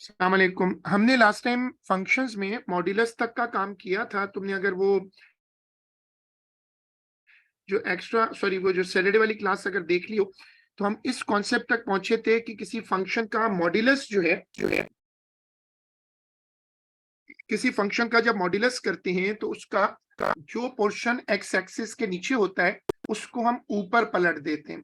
अस्सलाम वालेकुम। हमने लास्ट टाइम फंक्शंस में मॉड्यूलस तक का काम किया था। तुमने अगर वो जो सैटरडे वाली क्लास अगर देख ली हो तो हम इस कॉन्सेप्ट तक पहुंचे थे कि किसी फंक्शन का मॉड्यूलस जो है किसी फंक्शन का जब मॉड्यूलस करते हैं तो उसका जो पोर्शन एक्स एक्सिस के नीचे होता है उसको हम ऊपर पलट देते हैं।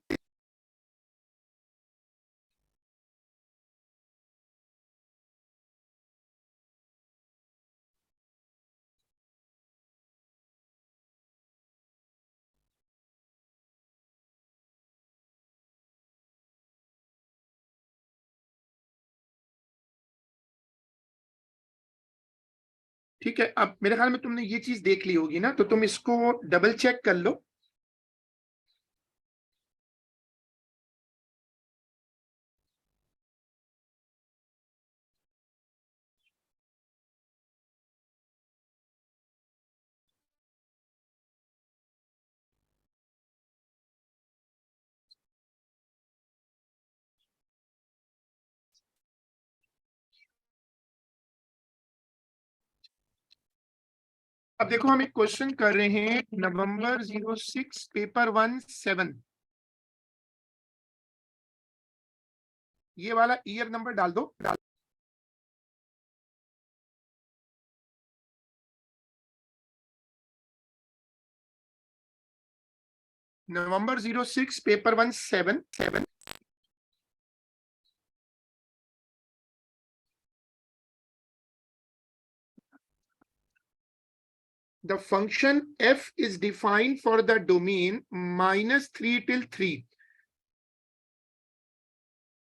ठीक है, अब मेरे ख्याल में तुमने ये चीज देख ली होगी ना, तो तुम इसको डबल चेक कर लो। अब देखो, हम एक क्वेश्चन कर रहे हैं नवंबर 06 पेपर 17। ये वाला ईयर नंबर डाल दो। नवंबर 06 paper 17। The function f is defined for the domain -3 till 3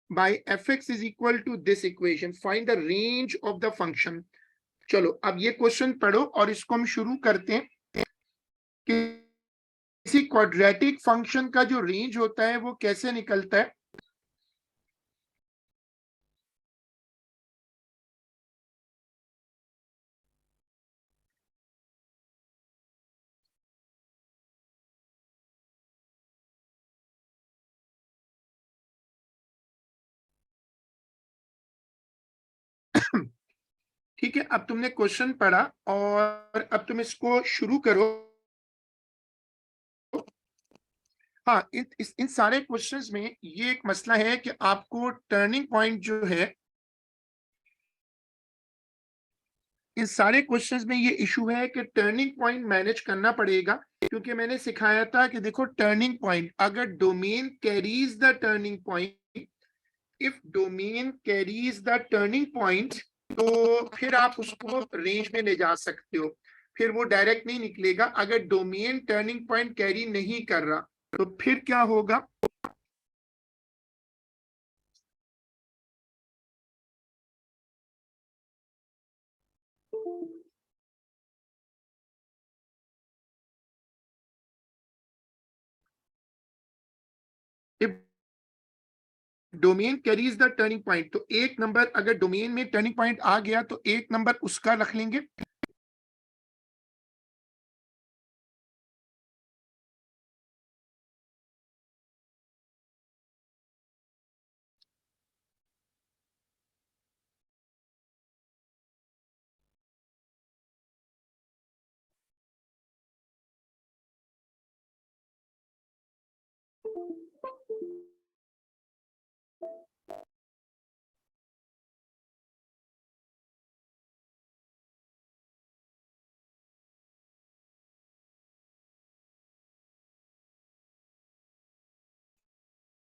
by fx is equal to this equation. Find the range of the function. चलो अब ये क्वेश्चन पढ़ो और इसको हम शुरू करते हैं कि किसी क्वाड्रेटिक फंक्शन का जो रेंज होता है वो कैसे निकलता है। ठीक है, अब तुमने क्वेश्चन पढ़ा और अब तुम इसको शुरू करो। हाँ, इन सारे क्वेश्चंस में ये एक मसला है कि आपको टर्निंग पॉइंट जो है, इन सारे क्वेश्चंस में ये इशू है कि टर्निंग पॉइंट मैनेज करना पड़ेगा, क्योंकि मैंने सिखाया था कि देखो टर्निंग पॉइंट अगर domain carries the turning point, if domain carries the turning point, तो फिर आप उसको रेंज में ले जा सकते हो। फिर वो डायरेक्ट नहीं निकलेगा। अगर डोमेन टर्निंग पॉइंट कैरी नहीं कर रहा तो फिर क्या होगा। If domain carries the turning point, तो एक नंबर अगर डोमेन में टर्निंग पॉइंट आ गया तो एक नंबर उसका रख लेंगे।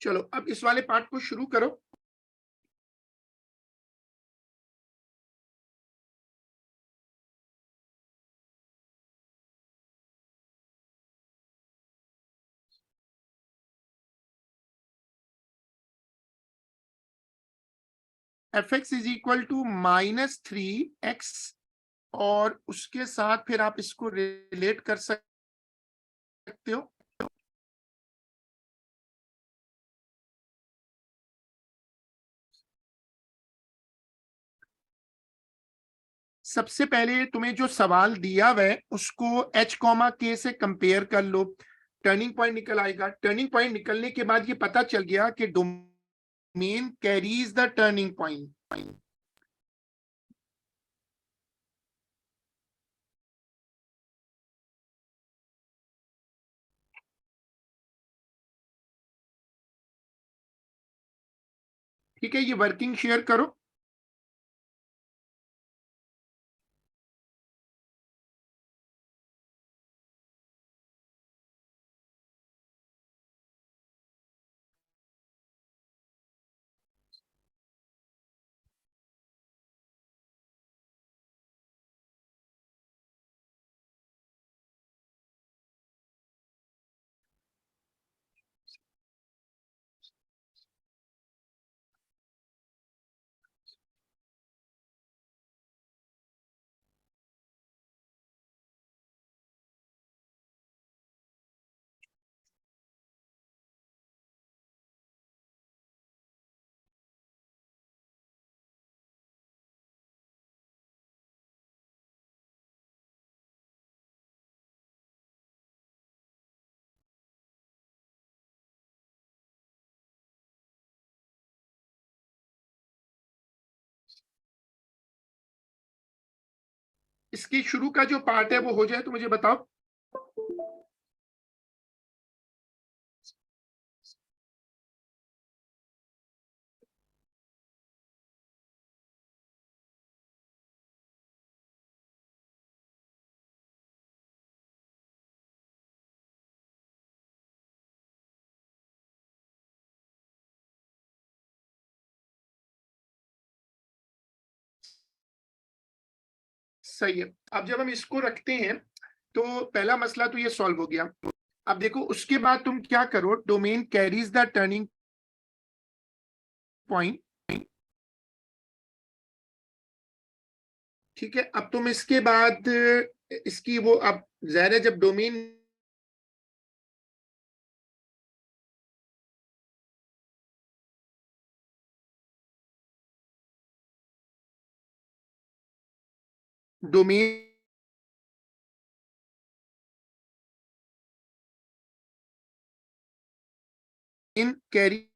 चलो अब इस वाले पार्ट को शुरू करो। F X is equal to -3x, और उसके साथ फिर आप इसको रिलेट कर सकते हो। सबसे पहले तुम्हें जो सवाल दिया हुआ है उसको h, k से कंपेयर कर लो, टर्निंग पॉइंट निकल आएगा। टर्निंग पॉइंट निकलने के बाद ये पता चल गया कि domain carries the turning point. ठीक है, ये वर्किंग शेयर करो। इसकी शुरू का जो पार्ट है वो हो जाए तो मुझे बताओ। सही है। अब जब हम इसको रखते हैं तो पहला मसला तो ये सॉल्व हो गया। अब देखो उसके बाद तुम क्या करो, domain carries the turning point. ठीक है, अब तुम इसके बाद इसकी वो, अब ज़ाहिर है जब डोमेन डोमेन कैरी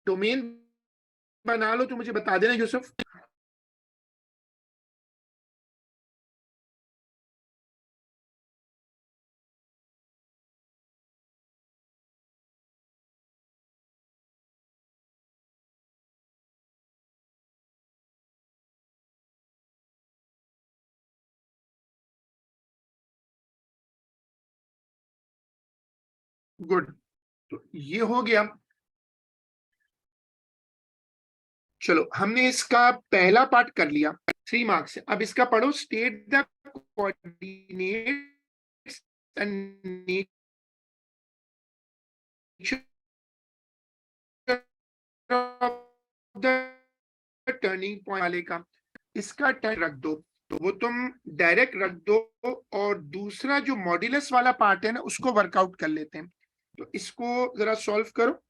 डोमेन बना लो तो मुझे बता देना यूसुफ। गुड, तो ये हो गया। चलो हमने इसका पहला पार्ट कर लिया, 3 मार्क्स है। अब इसका पढ़ो, state the coordinates and nature of the turning point वाले का, इसका टर्न रख दो, तो वो तुम डायरेक्ट रख दो। और दूसरा जो मॉड्यूलस वाला पार्ट है ना, उसको वर्कआउट कर लेते हैं। तो इसको जरा सॉल्व करो।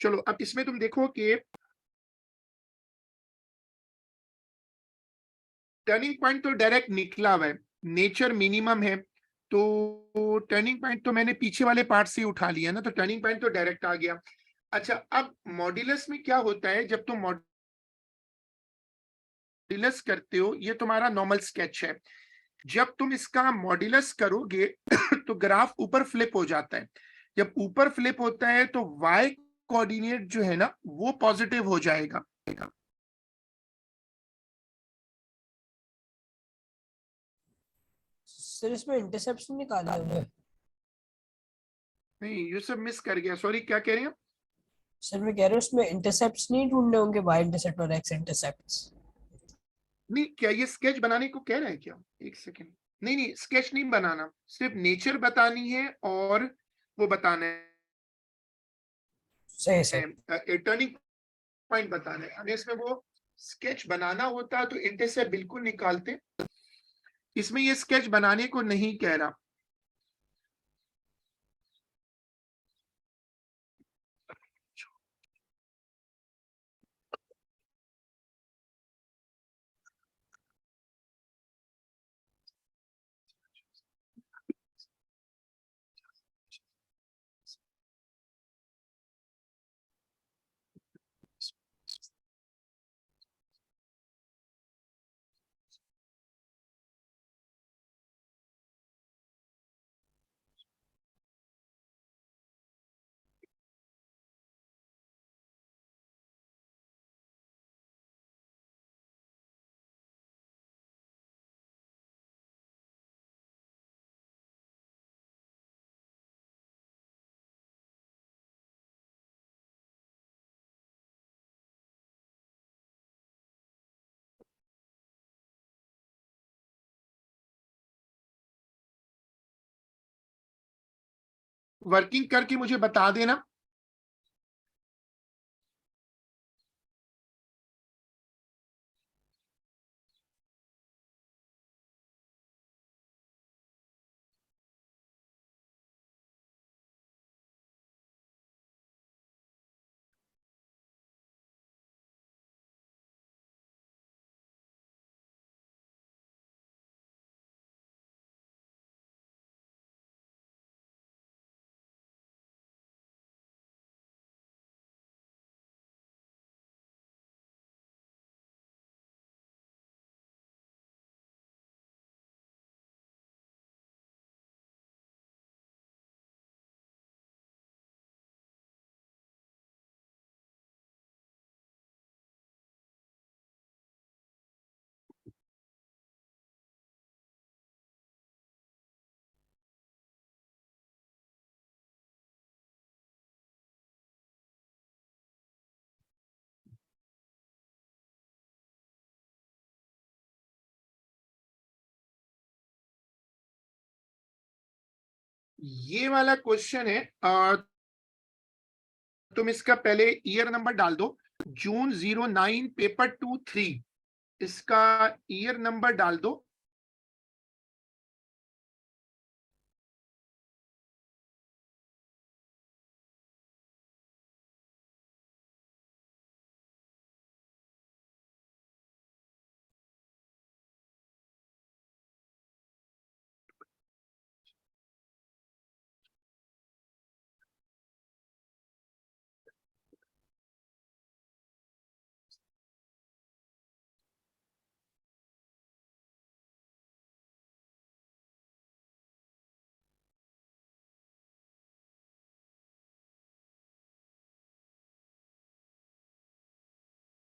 चलो अब इसमें तुम देखो कि टर्निंग पॉइंट तो डायरेक्ट निकला हुआ है, नेचर मिनिमम है, तो टर्निंग पॉइंट तो मैंने पीछे वाले पार्ट से ही उठा लिया ना, तो टर्निंग पॉइंट तो डायरेक्ट आ गया। अच्छा, अब मॉड्यूलस में क्या होता है, जब तुम मॉड्यूलस करते हो, ये तुम्हारा नॉर्मल स्केच है, जब तुम इसका मॉड्यूलस करोगे तो ग्राफ ऊपर फ्लिप हो जाता है। जब ऊपर फ्लिप होता है तो वाई कोऑर्डिनेट जो है ना वो पॉजिटिव हो जाएगा। सर इसमें इंटरसेप्ट निकालने होंगे। नहीं, ये सब मिस कर गया, सॉरी, क्या कह रहे हैं? सर मैं कह रहा हूँ इसमें इंटरसेप्ट्स नहीं ढूंढने होंगे, वाई इंटरसेप्ट और एक्स इंटरसेप्ट्स। नहीं, क्या ये स्केच बनाने को कह रहा है क्या? एक सेकेंड, नहीं नहीं, स्केच नहीं बनाना, सिर्फ नेचर बतानी है और वो बताना सही है, सर। टर्निंग पॉइंट बताना है। अगर इसमें वो स्केच बनाना होता तो इंटरसेप्ट बिल्कुल निकालते, इसमें ये स्केच बनाने को नहीं कह रहा। वर्किंग करके मुझे बता देना। ये वाला क्वेश्चन है, तुम इसका पहले ईयर नंबर डाल दो, जून 09 पेपर 2-3, इसका ईयर नंबर डाल दो।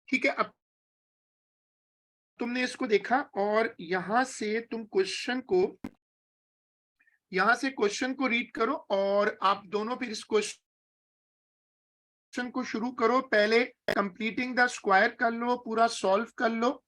ठीक है, अब तुमने इसको देखा और यहां से क्वेश्चन को रीड करो और आप दोनों फिर इस क्वेश्चन को शुरू करो। पहले कंप्लीटिंग द स्क्वायर कर लो, पूरा सॉल्व कर लो।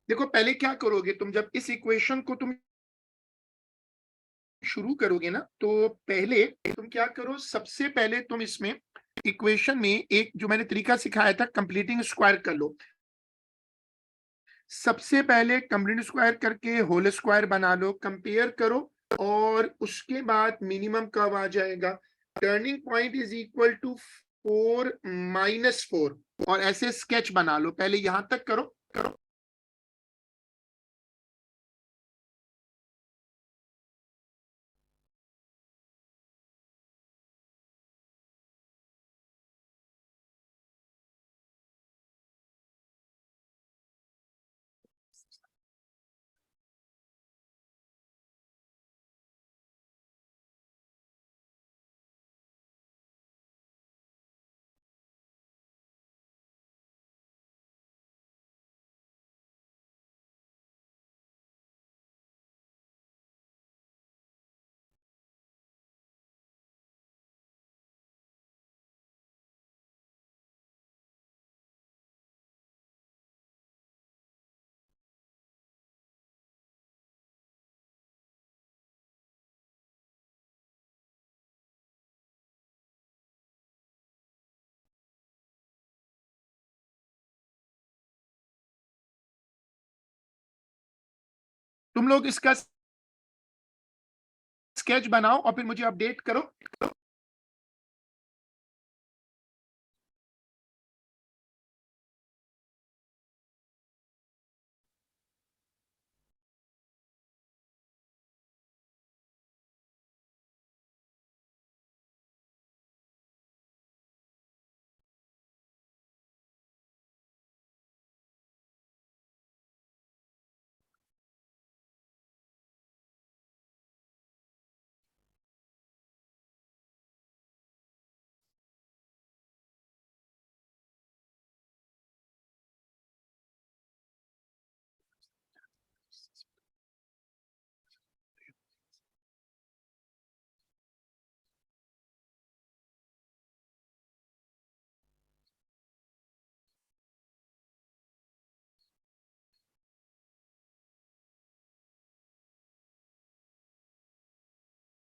देखो पहले क्या करोगे तुम, जब इस इक्वेशन को तुम शुरू करोगे ना, तो पहले तुम क्या करो, सबसे पहले तुम इसमें इक्वेशन में एक जो मैंने तरीका सिखाया था, कंप्लीटिंग स्क्वायर कर लो। सबसे पहले कंप्लीट स्क्वायर करके होल स्क्वायर बना लो, कंपेयर करो, और उसके बाद मिनिमम कब आ जाएगा, turning point is equal to 4 - 4, और ऐसे स्केच बना लो, पहले यहां तक करो। तुम लोग इसका स्केच बनाओ और फिर मुझे अपडेट करो।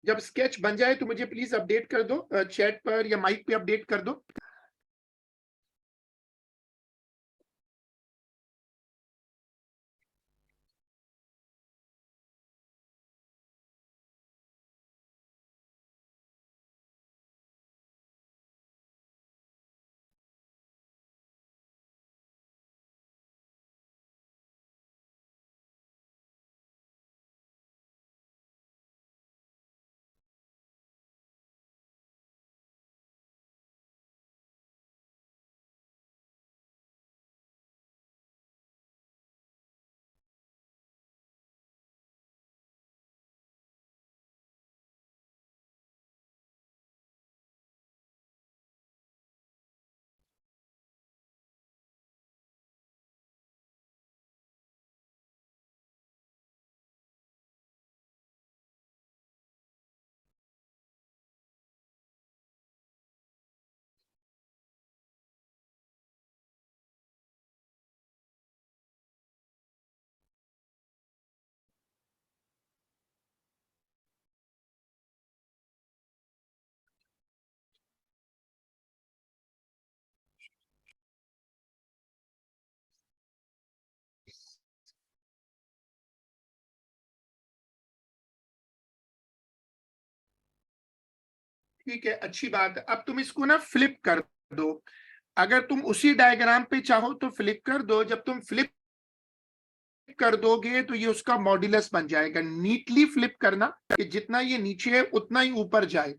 जब स्केच बन जाए तो मुझे प्लीज अपडेट कर दो, चैट पर या माइक पे अपडेट कर दो। ठीक है, अच्छी बात है। अब तुम इसको ना फ्लिप कर दो। अगर तुम उसी डायग्राम पे चाहो तो फ्लिप कर दो। जब तुम फ्लिप कर दोगे तो ये उसका मॉड्यूलस बन जाएगा। नीटली फ्लिप करना कि जितना ये नीचे है उतना ही ऊपर जाए।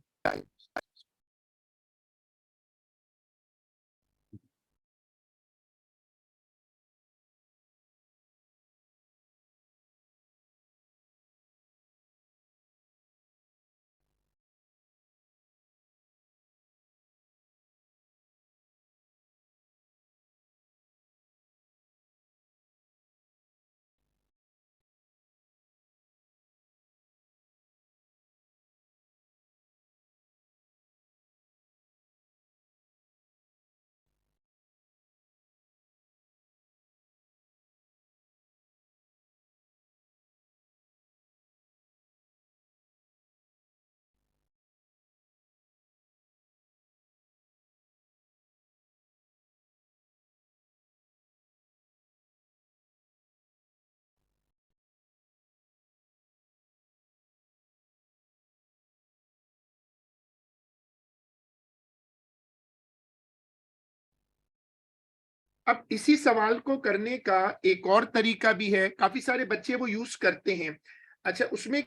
अब इसी सवाल को करने का एक और तरीका भी है, काफी सारे बच्चे वो यूज करते हैं। अच्छा, उसमें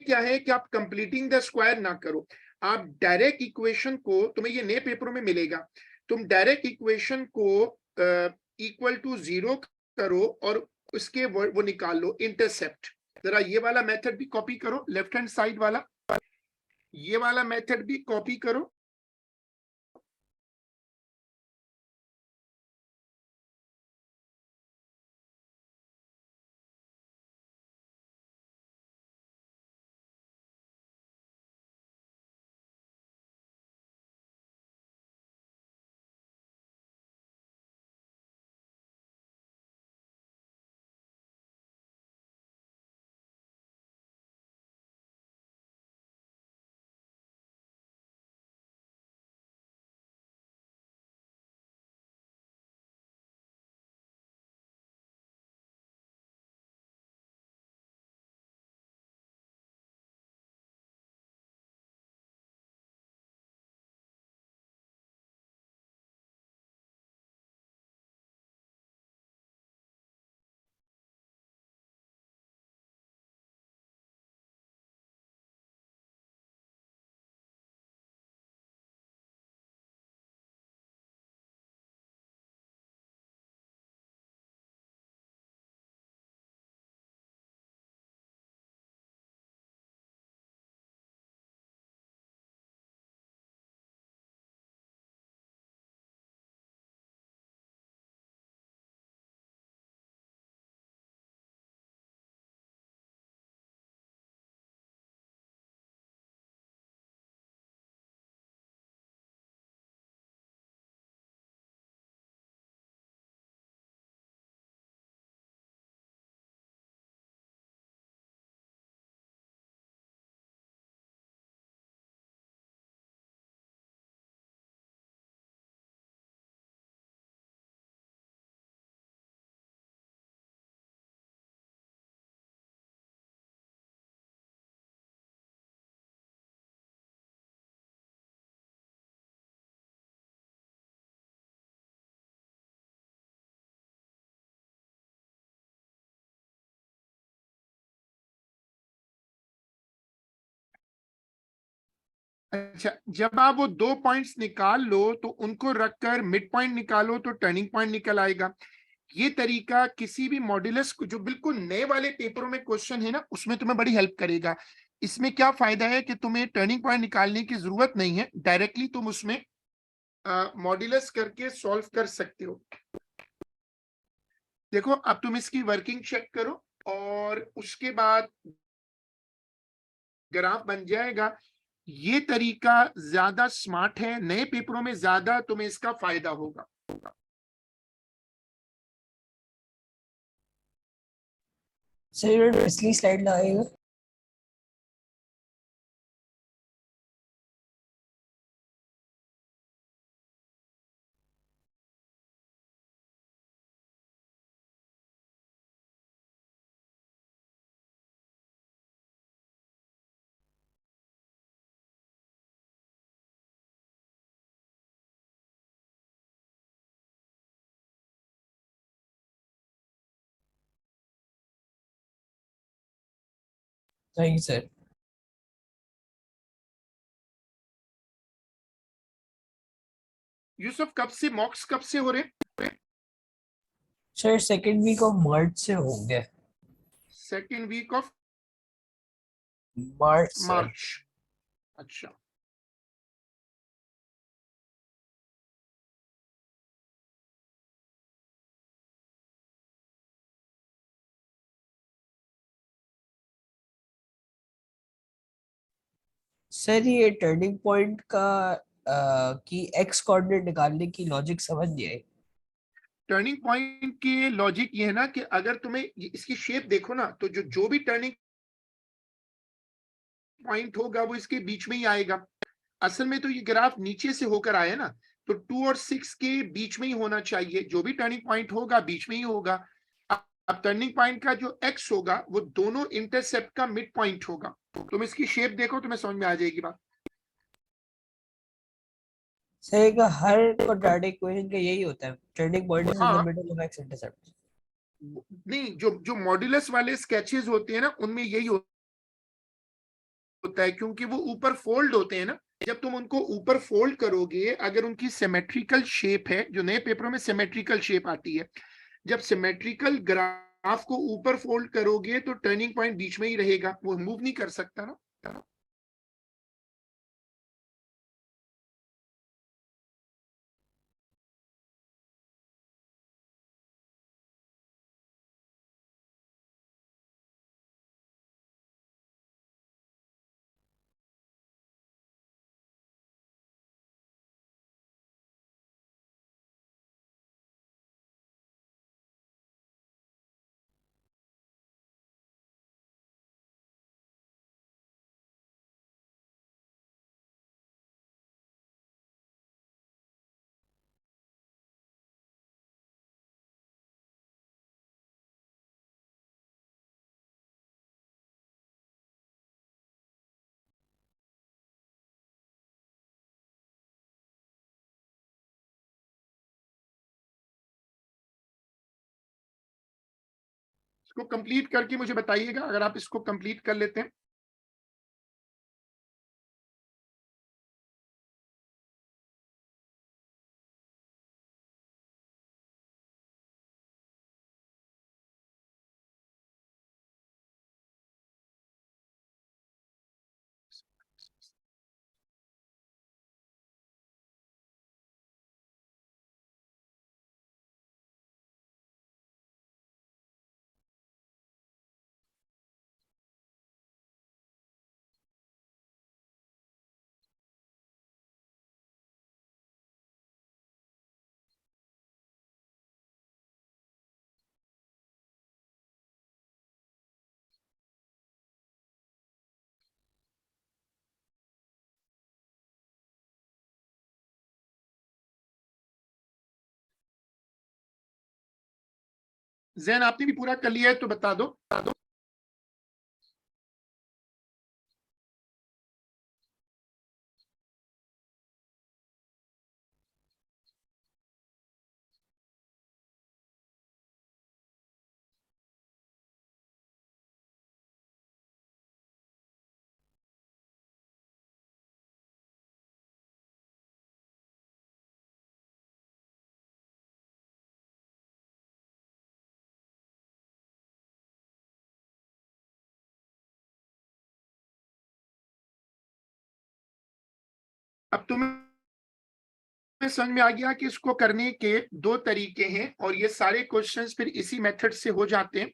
क्या है कि आप कंप्लीटिंग द स्क्वायर ना करो। आप डायरेक्ट इक्वेशन को, तुम्हें ये नए पेपरों में मिलेगा, तुम डायरेक्ट इक्वेशन को इक्वल टू जीरो करो और उसके वो निकाल लो इंटरसेप्ट। जरा ये वाला मेथड भी कॉपी करो, लेफ्ट हैंड साइड वाला, ये वाला मेथड भी कॉपी करो। अच्छा, जब आप वो 2 पॉइंट्स निकाल लो तो उनको रखकर मिड पॉइंट निकालो तो टर्निंग पॉइंट निकल आएगा। ये तरीका किसी भी मॉड्यूलस को जो बिल्कुल नए वाले पेपरों में क्वेश्चन है ना, उसमें तुम्हें बड़ी हेल्प करेगा। इसमें क्या फायदा है कि तुम्हें टर्निंग पॉइंट निकालने की जरूरत नहीं है, डायरेक्टली तुम उसमें मॉड्यूलस करके सॉल्व कर सकते हो। देखो, अब तुम इसकी वर्किंग चेक करो और उसके बाद ग्राफ बन जाएगा। ये तरीका ज्यादा स्मार्ट है, नए पेपरों में ज्यादा तुम्हें इसका फायदा होगा। सर ये पिछली स्लाइड लगाएगा। Thank you sir. यूसुफ, कब से मॉक्स कब से हो रहे? Sir second week of March से होंगे। Second week of March sir. March. अच्छा, सर ये टर्निंग पॉइंट का की एक्स कोऑर्डिनेट निकालने की लॉजिक समझ नहीं आई। टर्निंग पॉइंट के लॉजिक ये है ना कि अगर तुम्हें इसकी शेप देखो ना, तो जो जो भी टर्निंग पॉइंट होगा वो इसके बीच में ही आएगा। असल में तो ये ग्राफ नीचे से होकर आया ना, तो 2 और 6 के बीच में ही होना चाहिए। जो भी टर्निंग पॉइंट होगा बीच में ही होगा। अब टर्निंग पॉइंट का जो एक्स होगा वो दोनों इंटरसेप्ट का मिड पॉइंट होगा। तुम इसकी शेप देखो, तुम्हें समझ में आ जाएगी बात। सर का हर क्वाड्रेटिक इक्वेशन का यही होता है, turning point is in the हाँ, मिडल ऑफ एक्स इंटरसेप्ट। नहीं, जो जो मॉड्यूलस वाले स्केचेस होते हैं ना, उनमें यही होता है, क्योंकि वो ऊपर फोल्ड होते हैं ना। जब तुम उनको ऊपर फोल्ड करोगे, अगर उनकी सिमेट्रिकल शेप है, जो नए पेपरों में सिमेट्रिकल शेप आती है, जब सिमेट्रिकल ग्राफ को ऊपर फोल्ड करोगे तो टर्निंग पॉइंट बीच में ही रहेगा, वो मूव नहीं कर सकता ना। इसको कंप्लीट करके मुझे बताइएगा अगर आप इसको कंप्लीट कर लेते हैं। जैन, आपने भी पूरा कर लिया है तो बता दो। अब तुम्हें समझ में आ गया कि इसको करने के दो तरीके हैं और ये सारे क्वेश्चंस फिर इसी मेथड से हो जाते हैं।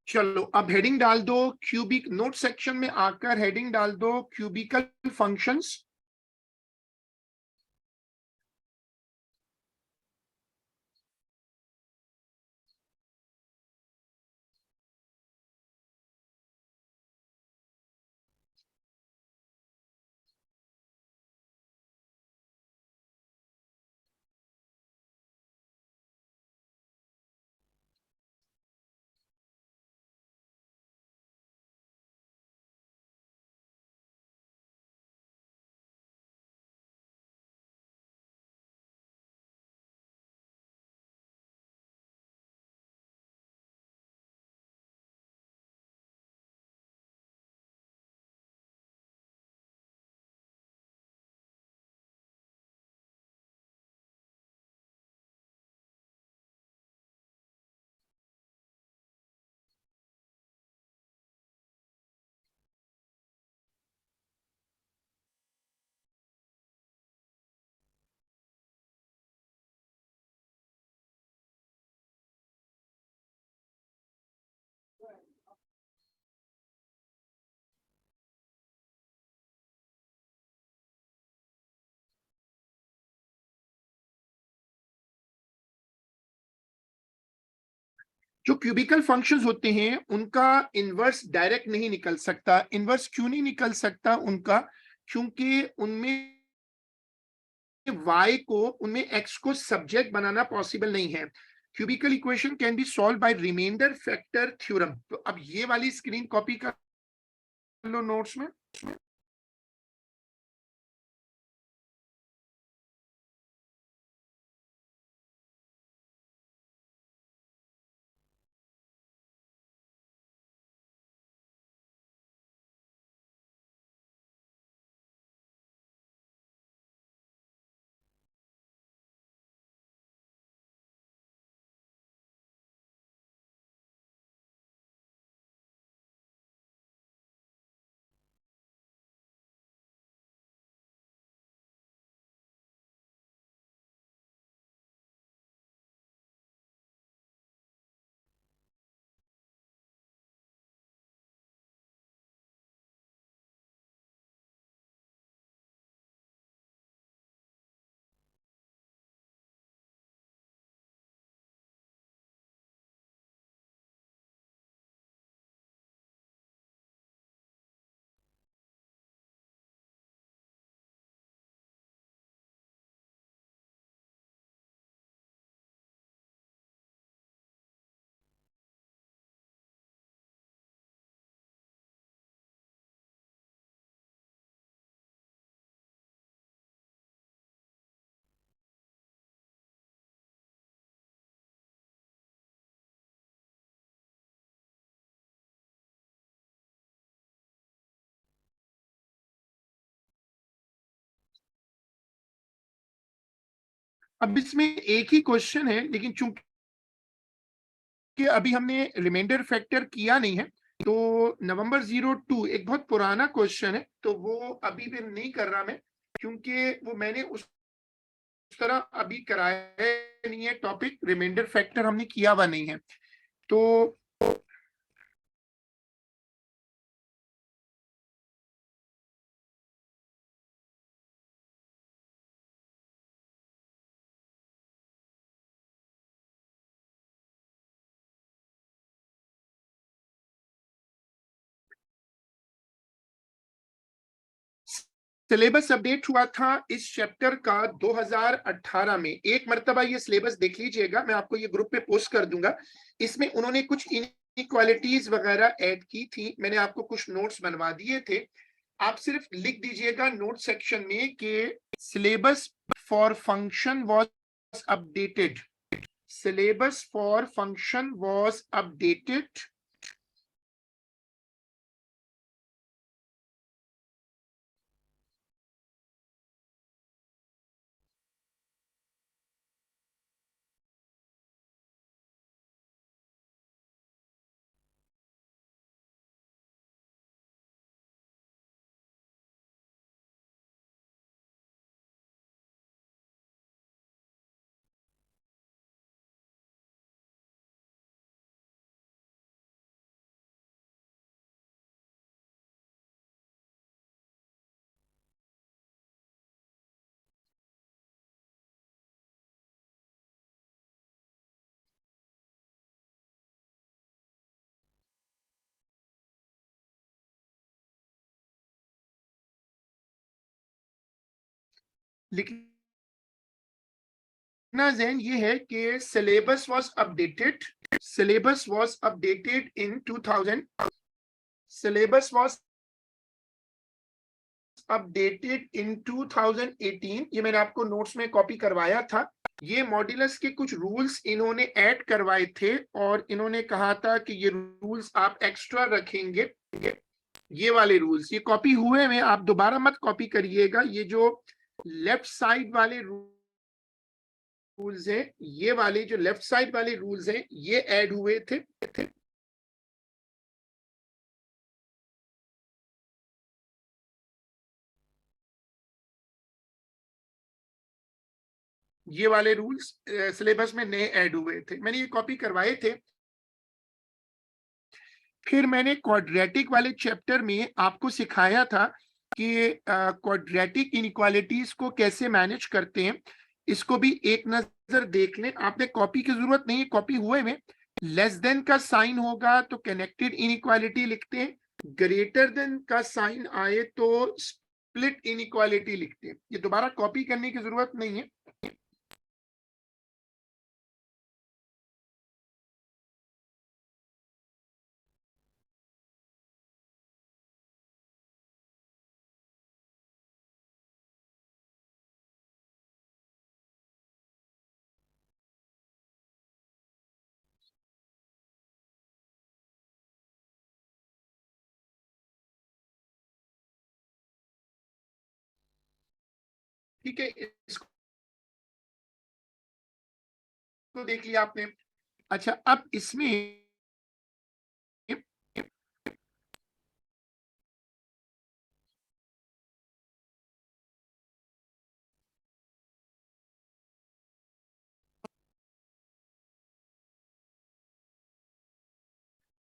चलो अब हेडिंग डाल दो, क्यूबिक नोट सेक्शन में आकर हेडिंग डाल दो क्यूबिकल फंक्शंस। जो क्यूबिकल फंक्शंस होते हैं उनका इनवर्स डायरेक्ट नहीं निकल सकता। इनवर्स क्यों नहीं निकल सकता उनका? क्योंकि उनमें y को, उनमें x को सब्जेक्ट बनाना पॉसिबल नहीं है। Cubical equation can be solve by remainder factor theorem. तो अब ये वाली स्क्रीन कॉपी कर लो नोट्स में। अब इसमें एक ही क्वेश्चन है, लेकिन चूंकि अभी हमने रिमाइंडर फैक्टर किया नहीं है, तो नवंबर 02 एक बहुत पुराना क्वेश्चन है, तो वो अभी भी नहीं कर रहा मैं, क्योंकि वो मैंने उस तरह अभी कराया नहीं है। टॉपिक रिमाइंडर फैक्टर हमने किया हुआ नहीं है। तो सिलेबस अपडेट हुआ था इस चैप्टर का 2018 में। एक मर्तबा ये सिलेबस देख लीजिएगा, मैं आपको ये ग्रुप पे पोस्ट कर दूंगा। इसमें उन्होंने कुछ इनइक्वालिटीज वगैरह ऐड की थी, मैंने आपको कुछ नोट्स बनवा दिए थे। आप सिर्फ लिख दीजिएगा नोट सेक्शन में कि syllabus for function was updated. Syllabus for function was updated. लिखना जहन ये है कि syllabus was updated in 2000, syllabus was updated in 2018। ये मैंने आपको नोट्स में कॉपी करवाया था। ये मॉड्यूलस के कुछ रूल्स इन्होंने ऐड करवाए थे और इन्होंने कहा था कि ये रूल्स आप एक्स्ट्रा रखेंगे। ये वाले रूल्स ये कॉपी हुए में, आप दोबारा मत कॉपी करिएगा। ये जो लेफ्ट साइड वाले रूल्स हैं, ये वाले जो लेफ्ट साइड वाले रूल्स हैं, ये ऐड हुए थे। ये वाले रूल्स सिलेबस में नए ऐड हुए थे, मैंने ये कॉपी करवाए थे। फिर मैंने क्वाड्रेटिक वाले चैप्टर में आपको सिखाया था कि क्वाड्रेटिक इनइक्वालिटीज को कैसे मैनेज करते हैं। इसको भी एक नजर देख लें, आपने कॉपी की जरूरत नहीं है, कॉपी हुए में लेस देन का साइन होगा तो कनेक्टेड इनइक्वालिटी लिखते हैं, ग्रेटर देन का साइन आए तो स्प्लिट इनइक्वालिटी लिखते हैं। ये दोबारा कॉपी करने की जरूरत नहीं है। ठीक है, इसको देख लिया आपने। अच्छा, अब इसमें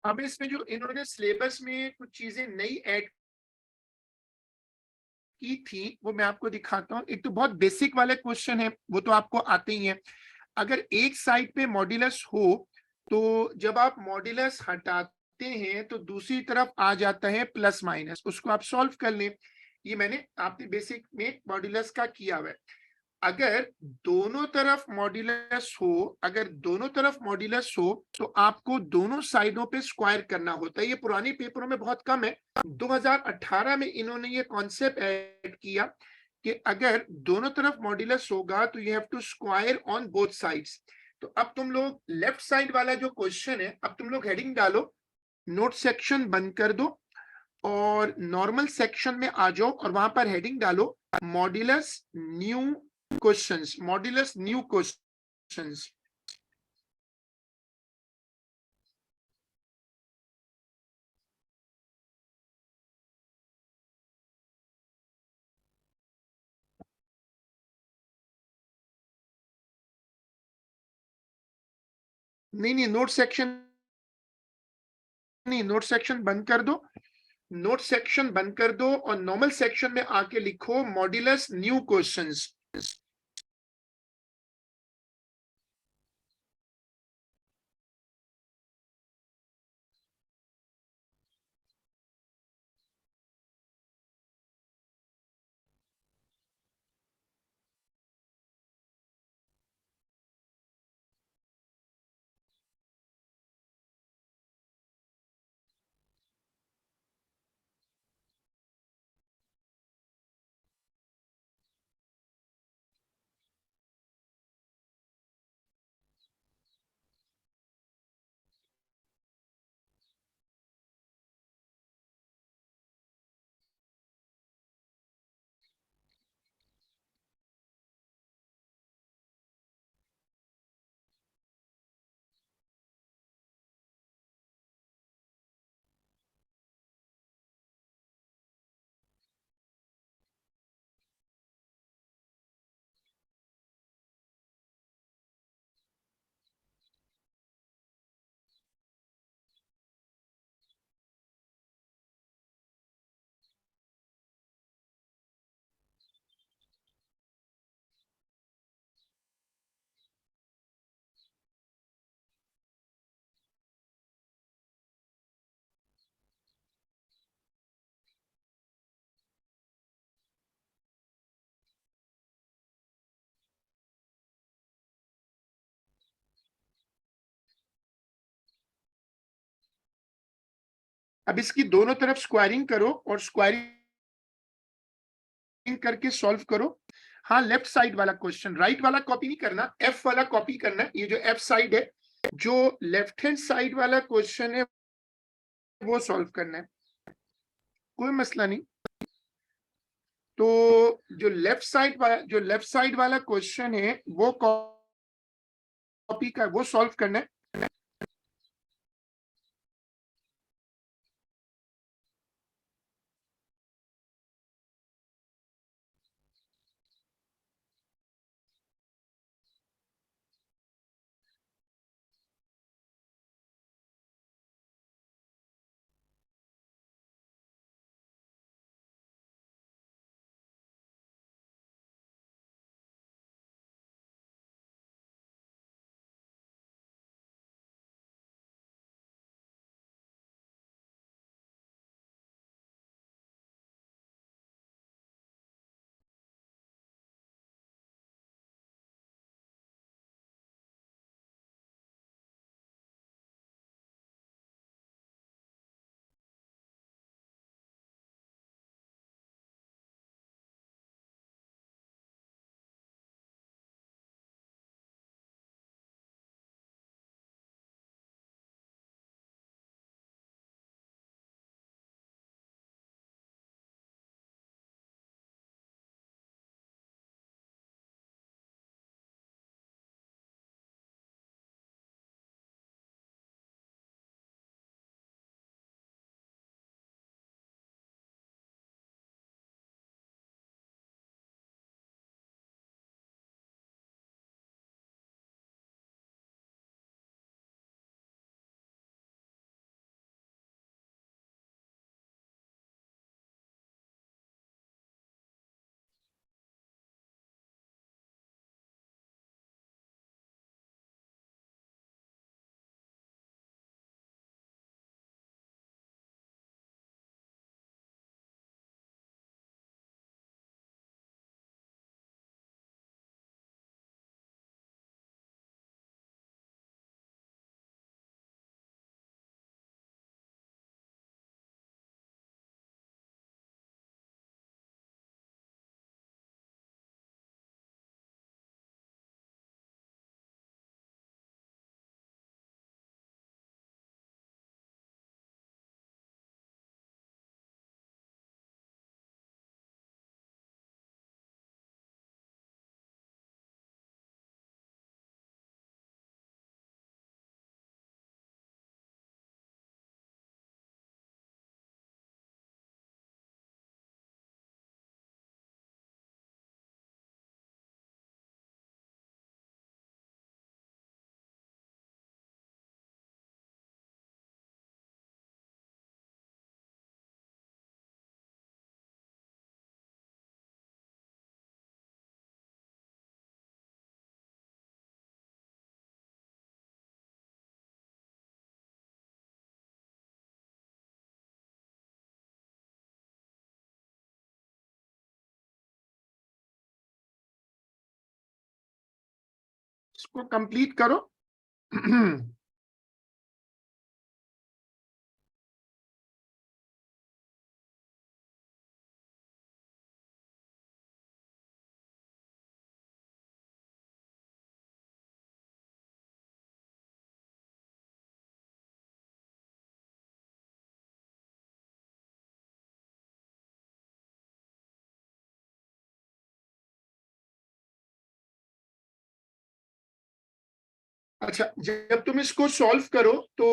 अब इसमें जो इन्होंने सिलेबस में कुछ चीजें नई ऐड की थी वो मैं आपको दिखाता हूँ। एक तो बहुत बेसिक वाले क्वेश्चन है, वो तो आपको आते ही हैं। अगर एक साइड पे मॉड्यूलस हो तो जब आप मॉड्यूलस हटाते हैं तो दूसरी तरफ आ जाता है प्लस माइनस, उसको आप सॉल्व कर लें। ये मैंने आपने बेसिक में मॉड्यूलस का किया हुआ है। अगर दोनों तरफ मॉड्यूलस हो, अगर दोनों तरफ मॉड्यूलस हो तो आपको दोनों साइडों पे स्क्वायर करना होता है। ये पुराने पेपरों में बहुत कम है, 2018 में इन्होंने ये कॉन्सेप्ट ऐड किया कि अगर दोनों तरफ मॉड्यूलस होगा तो you have to square on both sides. तो अब तुम लोग लेफ्ट साइड वाला जो क्वेश्चन है, अब तुम लोग हेडिंग डालो, नोट सेक्शन बंद कर दो और नॉर्मल सेक्शन में आ जाओ और वहां पर हेडिंग डालो modulus new questions, modulus new questions. नहीं नहीं, नोट सेक्शन नहीं, नोट सेक्शन बंद कर दो, नोट सेक्शन बंद कर दो और नॉर्मल सेक्शन में आके लिखो मॉड्यूलस न्यू क्वेश्चंस। अब इसकी दोनों तरफ स्क्वायरिंग करो और स्क्वायरिंग करके सॉल्व करो। हाँ, लेफ्ट साइड वाला क्वेश्चन, राइट वाला कॉपी नहीं करना, एफ वाला कॉपी करना है। ये जो एफ साइड है, जो लेफ्ट हैंड साइड वाला क्वेश्चन है वो सॉल्व करना है, कोई मसला नहीं। तो जो लेफ्ट साइड वाला क्वेश्चन है वो कॉपी का वो सॉल्व करना है। इसको कंप्लीट करो। अच्छा, जब तुम इसको सॉल्व करो तो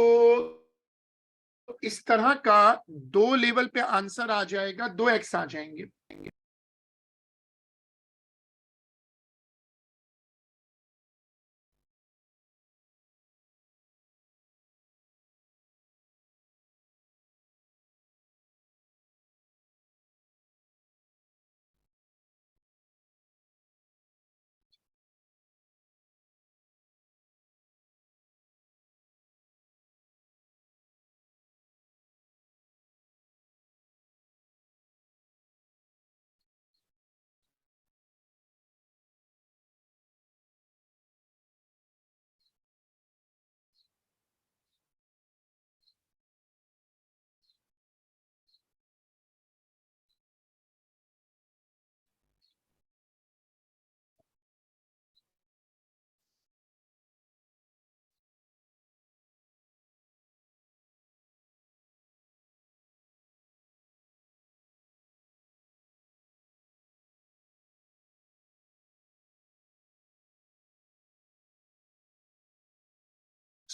इस तरह का 2 लेवल पे आंसर आ जाएगा, 2x आ जाएंगे।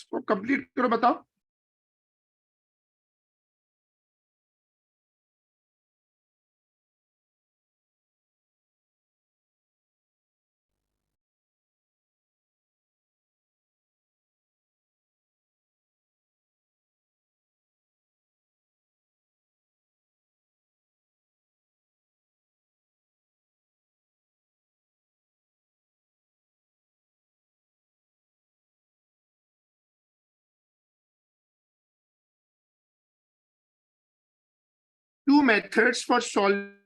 इसको कंप्लीट करो, बताओ। Two methods for solving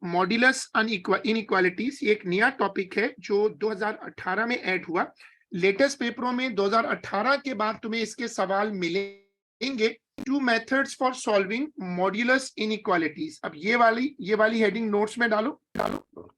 modulus inequalities, ये एक नया टॉपिक है जो 2018 में ऐड हुआ। लेटेस्ट पेपरों में 2018 के बाद तुम्हें इसके सवाल मिलेंगे। Two methods for solving modulus inequalities. अब ये वाली हेडिंग नोट्स में डालो डालो।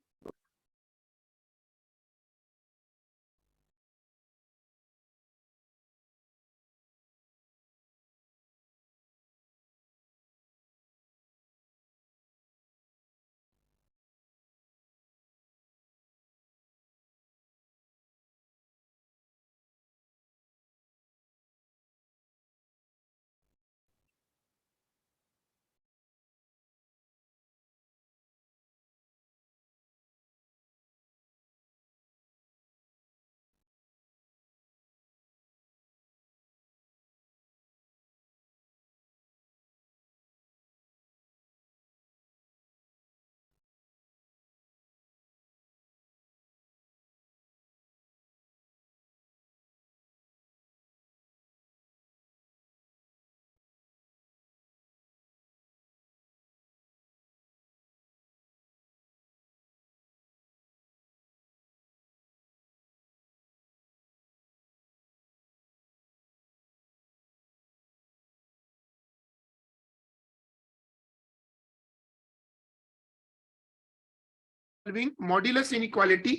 सॉल्विंग मॉड्यूलस इनइक्वालिटी,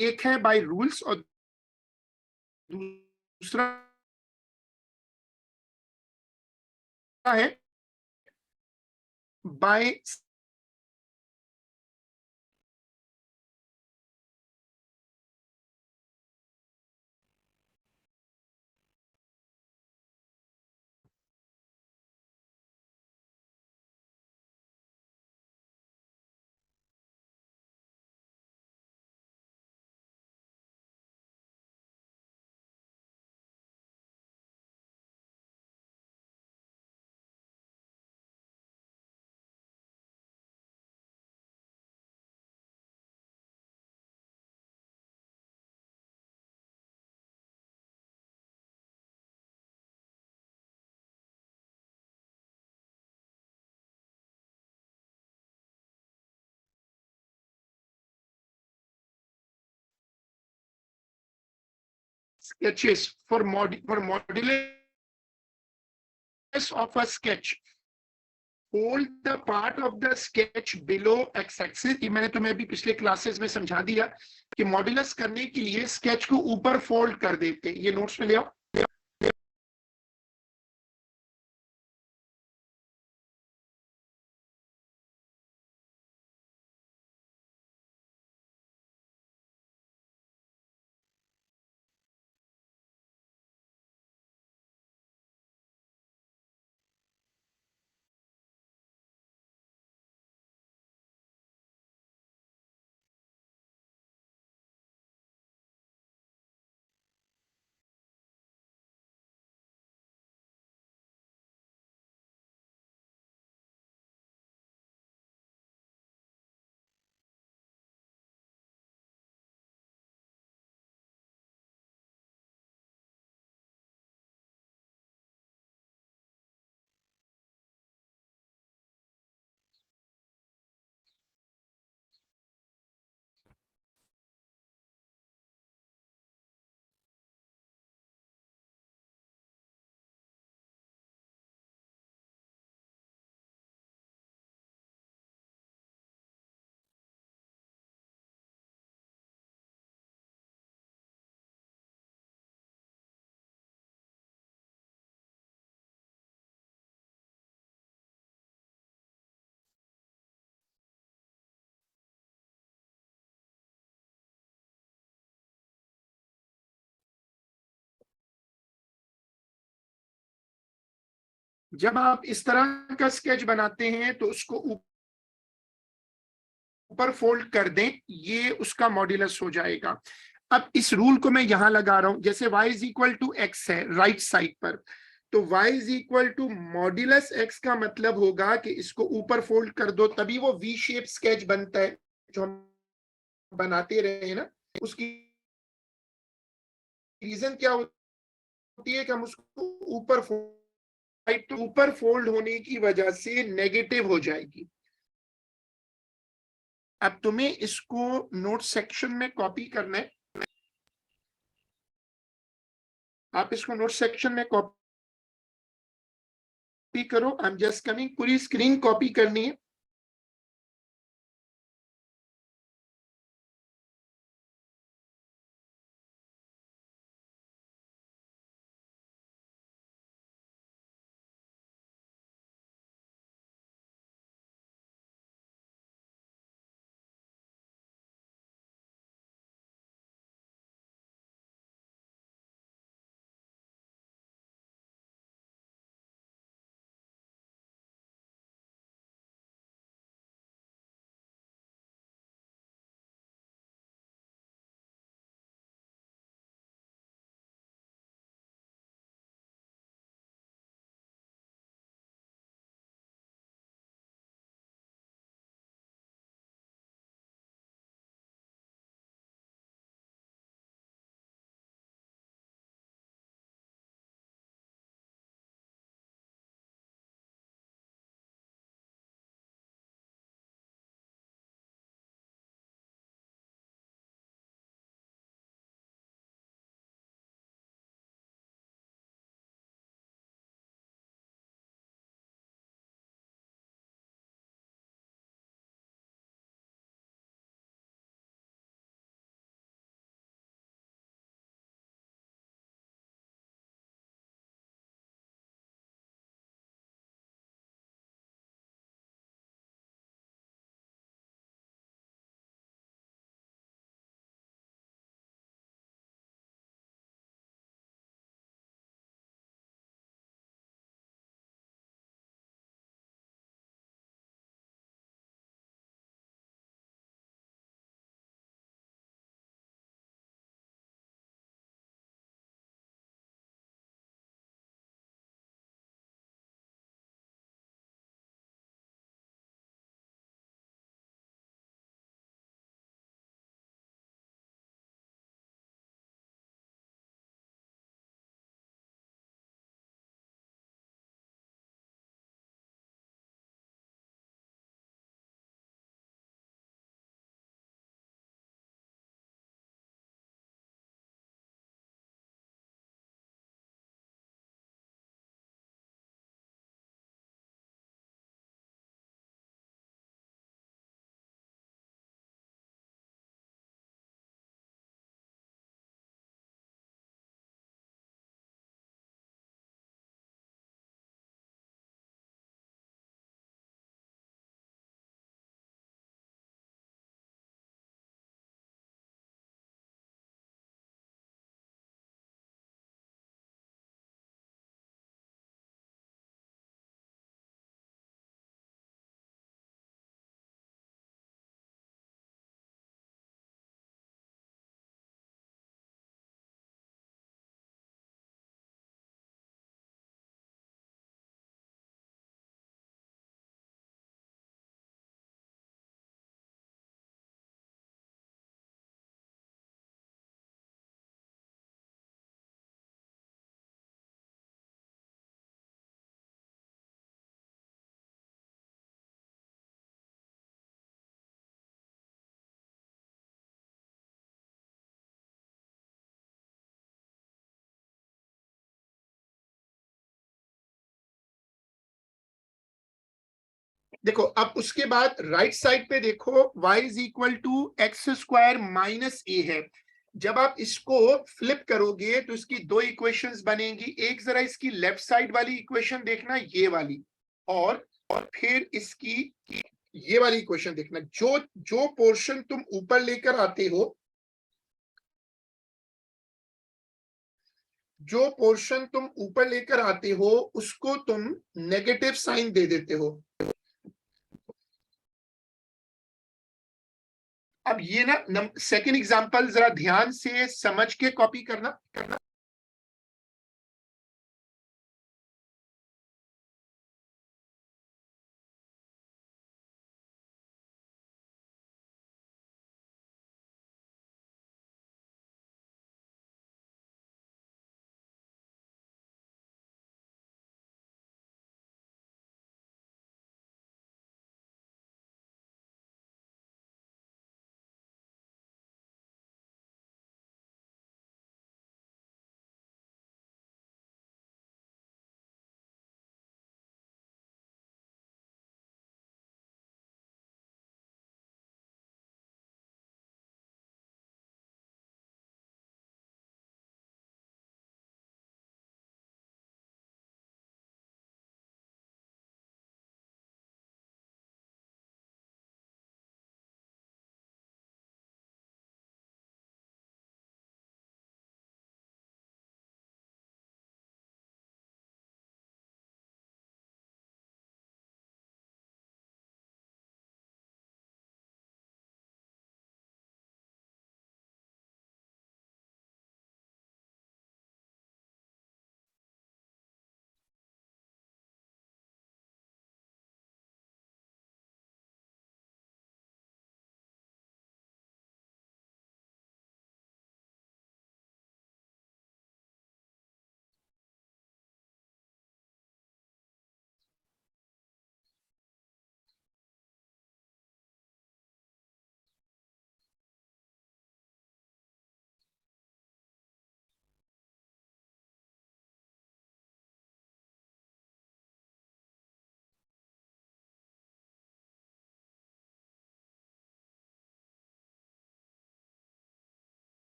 एक है बाय रूल्स और दूसरा है bye sketches for modulus of a sketch. Hold the part of the sketch below x-axis। ये मैंने तुम्हें अभी पिछले क्लासेस में समझा दिया कि मॉड्यूलस करने के लिए स्केच को ऊपर फोल्ड कर देते। ये नोट्स में ले आओ। जब आप इस तरह का स्केच बनाते हैं तो उसको ऊपर फोल्ड कर दें, ये उसका मॉड्यूलस हो जाएगा। अब इस रूल को मैं यहां लगा रहा हूं, जैसे y is equal to x है राइट साइड पर, तो y is equal to modulus x का मतलब होगा कि इसको ऊपर फोल्ड कर दो, तभी वो वी शेप स्केच बनता है जो हम बनाते रहे हैं ना। उसकी रीजन क्या होती है कि हम उसको ऊपर फोल्ड, तो ऊपर फोल्ड होने की वजह से नेगेटिव हो जाएगी। अब तुम्हें इसको नोट सेक्शन में कॉपी करना है, आप इसको नोट सेक्शन में कॉपी करो। आई एम जस्ट कमिंग, पूरी स्क्रीन कॉपी करनी है। देखो अब उसके बाद राइट साइड पे देखो, y is equal to x square minus a है। जब आप इसको फ्लिप करोगे तो इसकी दो इक्वेशंस बनेंगी, एक जरा इसकी लेफ्ट साइड वाली इक्वेशन देखना, ये वाली, और फिर इसकी ये वाली इक्वेशन देखना। जो जो पोर्शन तुम ऊपर लेकर आते हो, जो पोर्शन तुम ऊपर लेकर आते हो उसको तुम नेगेटिव साइन दे देते हो। अब ये ना सेकंड एग्जांपल जरा ध्यान से समझ के कॉपी करना।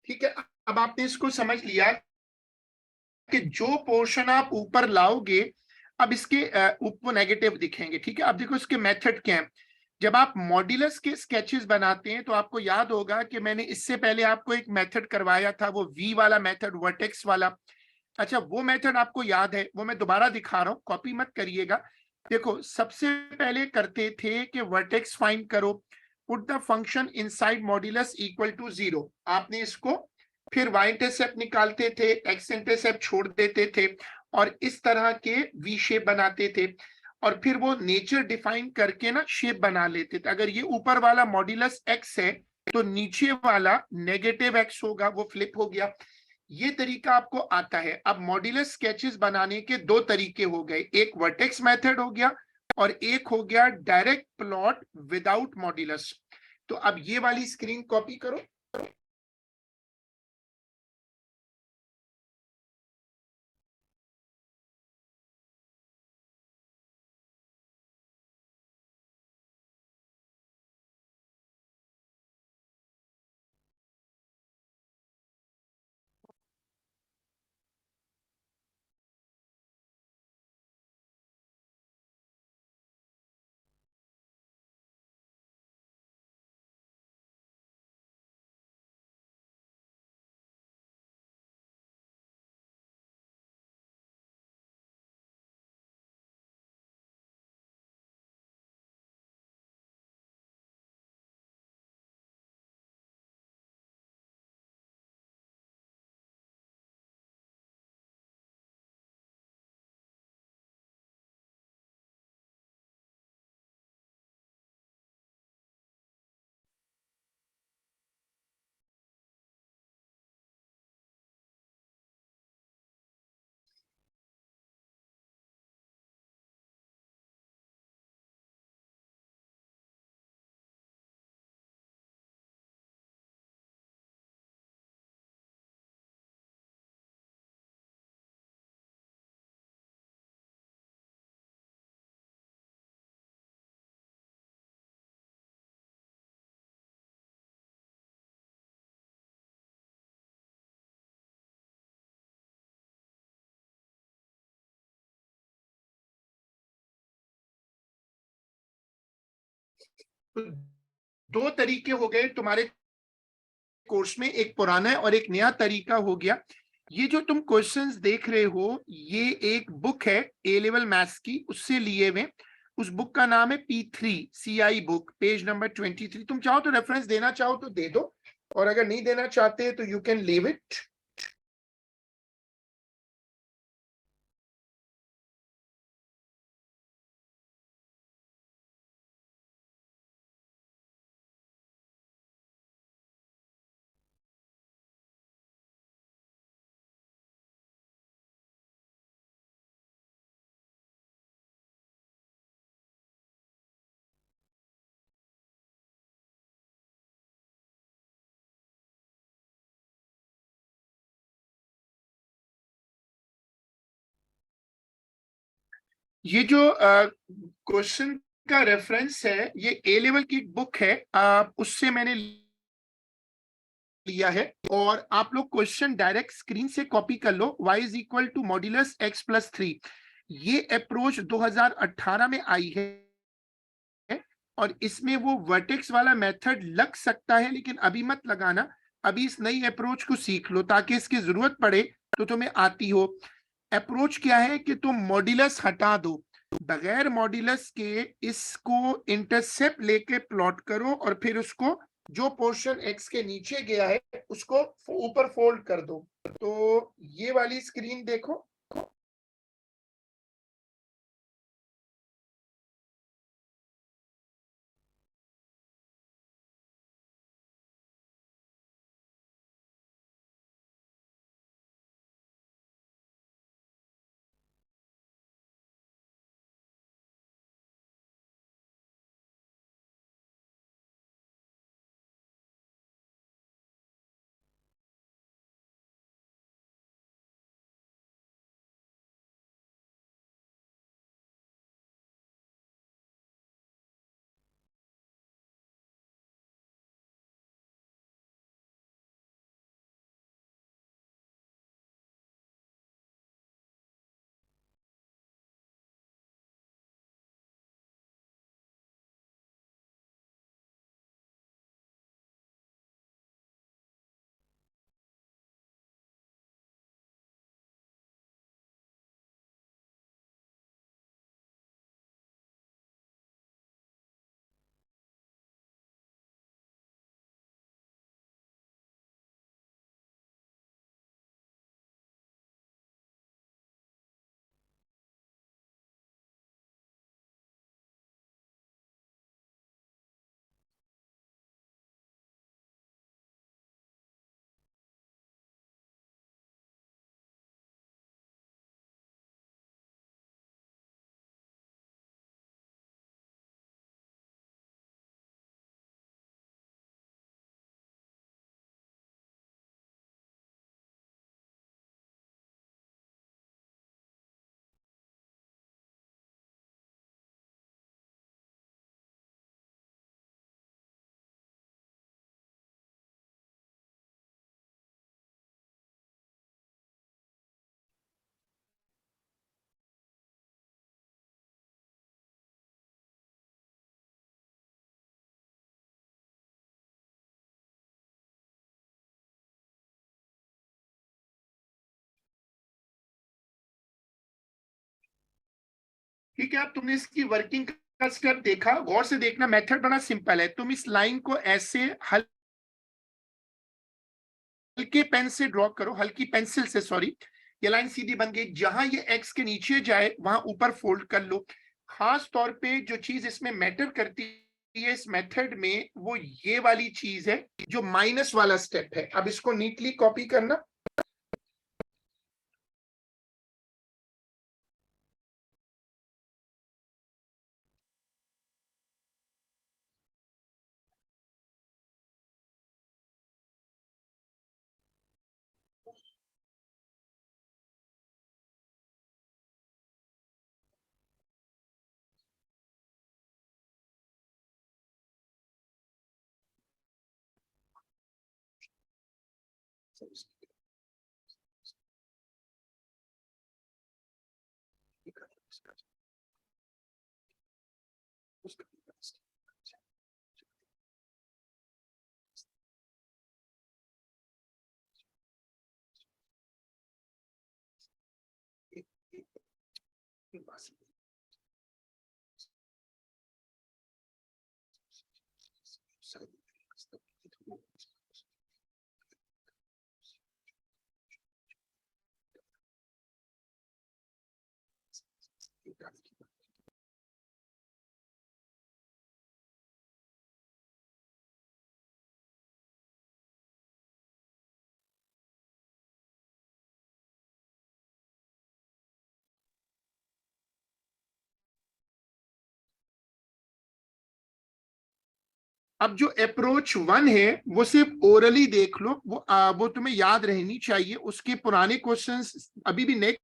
ठीक है, अब आपने इसको समझ लिया कि जो पोर्शन आप ऊपर लाओगे अब इसके ऊपर नेगेटिव दिखेंगे। ठीक है, अब देखो इसके मेथड क्या है। जब आप मॉड्यूलस के स्केचेस बनाते हैं तो आपको याद होगा कि मैंने इससे पहले आपको एक मेथड करवाया था, वो वी वाला मेथड, वर्टेक्स वाला। अच्छा, वो मेथड आपको याद है, वो मैं दोबारा दिखा रहा हूं, कॉपी मत करिएगा। देखो, सबसे पहले करते थे कि वर्टेक्स फाइंड करो, put the function inside modulus equal to 0। आपने इसको फिर y इंटरसेप्ट निकालते थे, x इंटरसेप्ट छोड़ देते थे और इस तरह के वी शेप बनाते थे और फिर वो नेचर डिफाइन करके ना शेप बना लेते थे। अगर ये ऊपर वाला मॉड्यूलस x है तो नीचे वाला नेगेटिव x होगा, वो फ्लिप हो गया। ये तरीका आपको आता है। अब मॉड्यूलस स्केचेस बनाने के दो तरीके हो गए, एक वर्टेक्स मेथड हो गया और एक हो गया डायरेक्ट प्लॉट विदाउट मॉड्यूलस। तो अब ये वाली स्क्रीन कॉपी करो। तो दो तरीके हो गए तुम्हारे कोर्स में एक पुराना है और एक नया तरीका हो गया। ये जो तुम क्वेश्चंस देख रहे हो, ये एक बुक है ए लेवल मैथ्स की, उससे लिए हुए। उस बुक का नाम है P3 CI book, page number 23। तुम चाहो तो रेफरेंस देना चाहो तो दे दो, और अगर नहीं देना चाहते तो यू कैन लीव इट। ये जो क्वेश्चन का रेफरेंस है, ये ए लेवल की बुक है, उससे मैंने लिया है। और आप लोग क्वेश्चन डायरेक्ट स्क्रीन से कॉपी कर लो। y is equal to modulus x plus 3, ये अप्रोच 2018 में आई है, और इसमें वो वर्टेक्स वाला मेथड लग सकता है, लेकिन अभी मत लगाना। अभी इस नई अप्रोच को सीख लो ताकि इसकी जरूरत पड़े तो तुम्हें आती हो। अप्रोच क्या है कि तुम मॉड्यूलस हटा दो, बगैर मॉड्यूलस के इसको इंटरसेप्ट लेके प्लॉट करो, और फिर उसको जो पोर्शन x के नीचे गया है उसको ऊपर फोल्ड कर दो। तो ये वाली स्क्रीन देखो। ठीक है, अब तुमने इसकी वर्किंग का स्टेप देखा, गौर से देखना। मेथड बड़ा सिंपल है। तुम इस लाइन को ऐसे हल्के पेन से ड्रॉ करो, हल्की पेंसिल से, सॉरी। ये लाइन सीधी बन गई। जहां ये एक्स के नीचे जाए वहां ऊपर फोल्ड कर लो। खास तौर पे जो चीज इसमें मैटर करती है इस मेथड में, वो ये वाली चीज है जो माइनस वाला स्टेप है। अब इसको नीटली कॉपी करना। अब जो अप्रोच 1 है वो सिर्फ ओरली देख लो, वो तुम्हें याद रहनी चाहिए। उसके पुराने क्वेश्चंस, अभी भी नेक्स्ट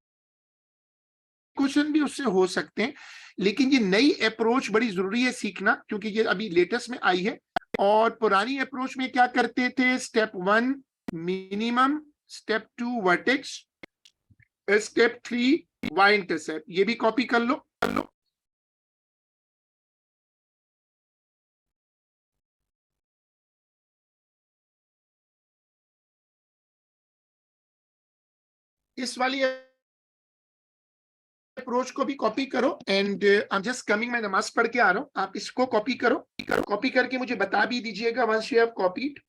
क्वेश्चन भी उससे हो सकते हैं, लेकिन ये नई अप्रोच बड़ी जरूरी है सीखना, क्योंकि ये अभी लेटेस्ट में आई है। और पुरानी अप्रोच में क्या करते थे, step 1 minimum, step 2 vertex, step 3 Y intercept. ये भी कॉपी कर लो। इस वाली अप्रोच को भी कॉपी करो। And I am just coming, मैं नमाज पढ़ के आ रहा हूँ, आप इसको कॉपी करो। कॉपी करके मुझे बता भी दीजिएगा वंस यू हैव कॉपीड।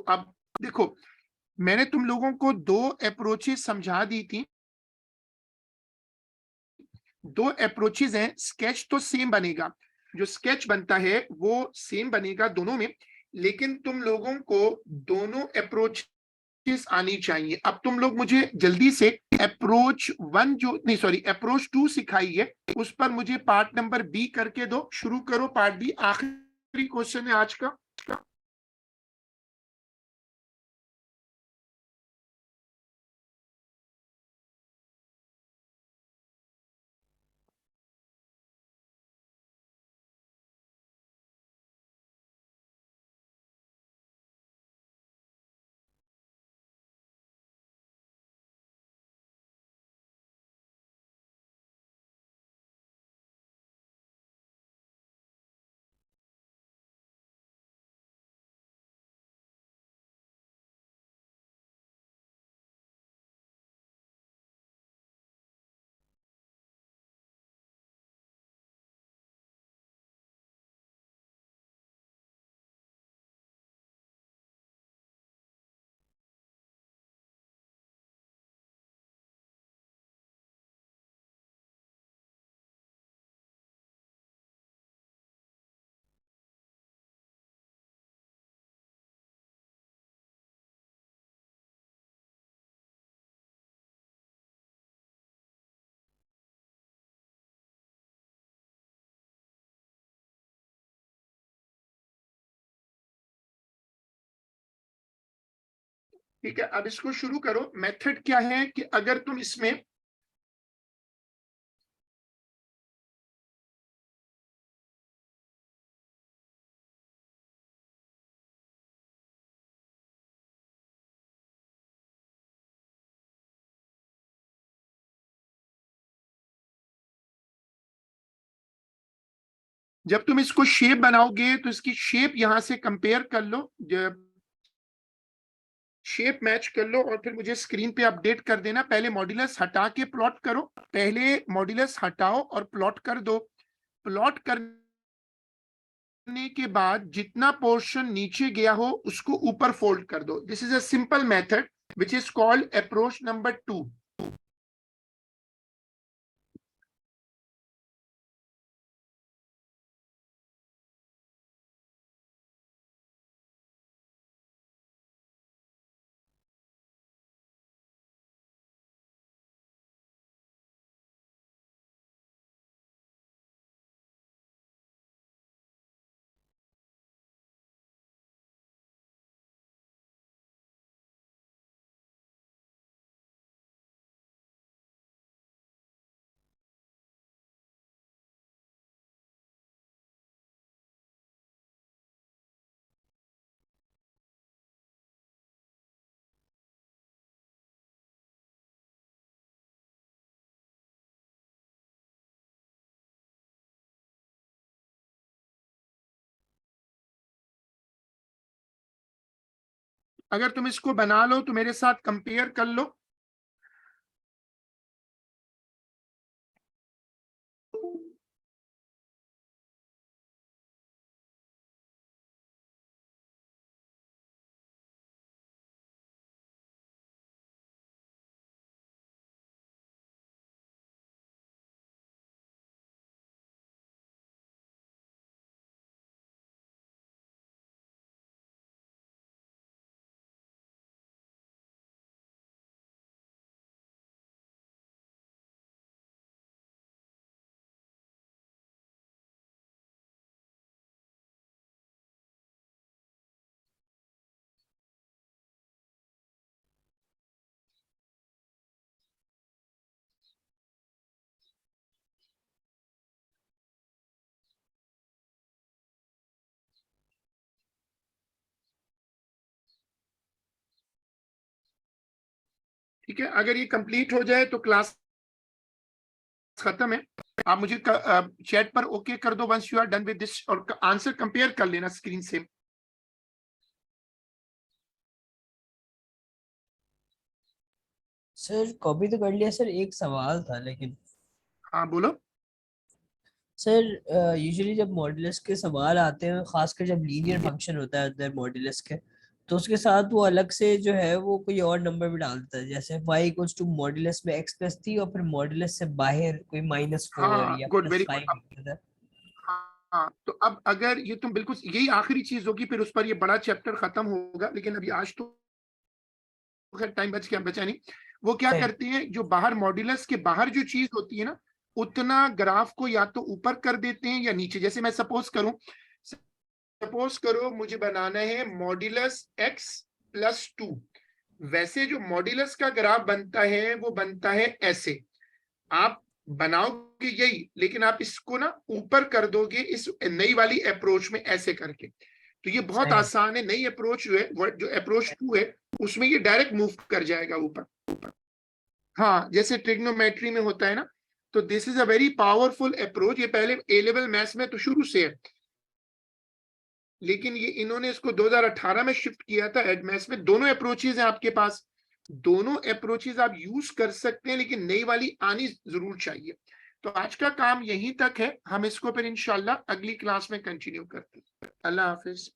अब देखो, मैंने तुम लोगों को 2 अप्रोचेस समझा दी थी। 2 अप्रोचेस हैं, स्केच तो सेम बनेगा, जो स्केच बनता है वो सेम बनेगा दोनों में, लेकिन तुम लोगों को दोनों अप्रोचेस आनी चाहिए। अब तुम लोग मुझे जल्दी से अप्रोच 1 जो नहीं सॉरी अप्रोच 2 सिखाई है, उस पर मुझे पार्ट नंबर बी करके दो। शुरू करो पार्ट बी, आखिरी क्वेश्चन है आज का। ठीक है, अब इसको शुरू करो। मेथड क्या है कि अगर तुम इसमें जब तुम इसको शेप बनाओगे तो इसकी शेप यहां से कंपेयर कर लो, जब शेप मैच कर लो और फिर मुझे स्क्रीन पे अपडेट कर देना। पहले मॉड्यूलस हटा के प्लॉट करो, पहले मॉड्यूलस हटाओ और प्लॉट कर दो। प्लॉट करने के बाद जितना पोर्शन नीचे गया हो उसको ऊपर फोल्ड कर दो। This is a simple method which is called approach number 2। अगर तुम इसको बना लो तो मेरे साथ कंपेयर कर लो। ठीक है, अगर ये कंप्लीट हो जाए तो क्लास खत्म है। आप मुझे चैट पर ओके कर दो once you are done with this, और आंसर कंपेयर कर लेना स्क्रीन से। सर कॉपी तो कर लिया सर, एक सवाल था लेकिन। हाँ बोलो। सर यूजुअली जब मॉड्यूलस के सवाल आते हैं, खासकर जब लीनियर फंक्शन होता है अंदर मॉड्यूलस के, तो उसके साथ वो अलग से जो है वो कोई और नंबर भी डालता है, जैसे y इक्वल्स टू मॉड्यूलस में x+3 और फिर मॉड्यूलस से बाहर कोई -4 हाँ, या गुड, वेरी गुड। +5 लिखता था। हाँ, तो अब अगर ये तुम बिल्कुल यही आखिरी चीज होगी, फिर उस पर ये बड़ा चैप्टर खत्म होगा, लेकिन अभी आज तो खैर टाइम बचा नहीं। वो क्या सही। करते हैं, जो बाहर मॉड्यूलस के बाहर जो चीज होती है ना, उतना ग्राफ को या तो ऊपर कर देते हैं या नीचे। जैसे मैं सपोज करो मुझे बनाना है मॉड्यूलस x+2, वैसे जो मॉड्यूलस का ग्राफ बनता है वो बनता है ऐसे। आप बनाओगे यही, लेकिन आप इसको ना ऊपर कर दोगे इस नई वाली अप्रोच में ऐसे करके। तो ये बहुत सही। आसान है। नई अप्रोच जो है, जो अप्रोच 2 है, उसमें ये डायरेक्ट मूव कर जाएगा ऊपर। हाँ, जैसे ट्रिग्नोमेट्री में होता है ना। तो this is a very powerful approach. ये पहले ए लेवल मैथ्स में तो शुरू से है, लेकिन ये इन्होंने इसको 2018 में शिफ्ट किया था एडमेस में। दोनों अप्रोचेज हैं आपके पास, दोनों अप्रोचेज आप यूज कर सकते हैं, लेकिन नई वाली आनी जरूर चाहिए। तो आज का काम यहीं तक है, हम इसको फिर इंशाल्लाह अगली क्लास में कंटिन्यू करते हैं। अल्लाह हाफिज।